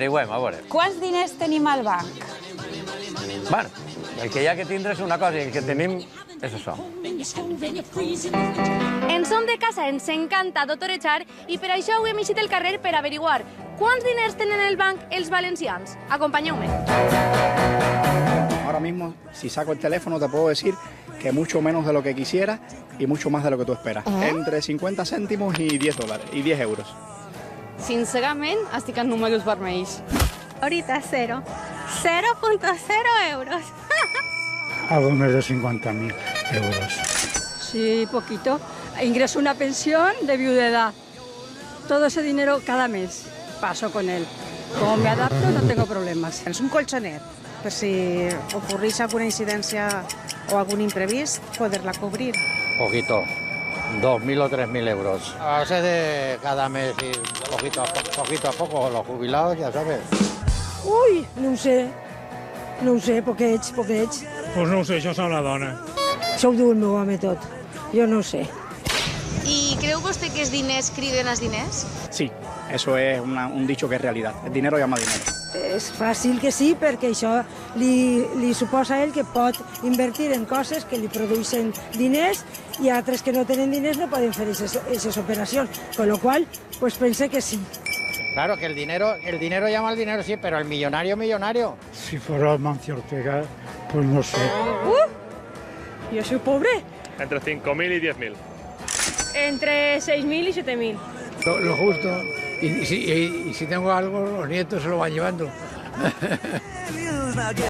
Averigüem, a veure. Quants diners tenim al banc? Bueno, el que hi ha que tindre és una cosa i el que tenim és això. En Som de Casa ens encanta totorejar i per això ho hem eixit el carrer per averiguar quants diners tenen el banc els valencians. Acompanyeu-me. Ahora mismo, si saco el teléfono, te puedo decir que mucho menos de lo que quisiera y mucho más de lo que tú esperas. Entre 50 céntimos y 10 dólares, y 10 euros. Sincerament, estic en números vermells. Ahorita cero. 0.0 euros. Algo más de 50.000 euros. Sí, poquito. Ingreso una pensión de viudedad. Todo ese dinero cada mes paso con él. Como me adapto, no tengo problemas. És un colchonet, per si ocorreix alguna incidència o algun imprevist, poder-la cobrir. Poquito. 2.000 o 3.000 euros. A base de cada mes y poquito a poco, los jubilados, ya sabes. Ui, no ho sé. No ho sé, poquets. Pues no ho sé, això sap la dona. Això ho diu el meu home tot. Jo no ho sé. I creu vostè que els diners criden els diners? Sí, eso es un dicho que es realidad. El dinero llama dinero. És fàcil que sí, perquè això li suposa a ell que pot invertir en coses que li produeixen diners i altres que no tenen diners no poden fer aquestes operacions. Con lo cual, pues pensé que sí. Claro que el dinero llama al dinero, sí, pero el millonario. Si fuera Mancio Ortega, pues no sé. Jo soy pobre. Entre 5.000 y 10.000. Entre 6.000 y 7.000. Lo justo. Y si tengo algo, los nietos se lo van llevando.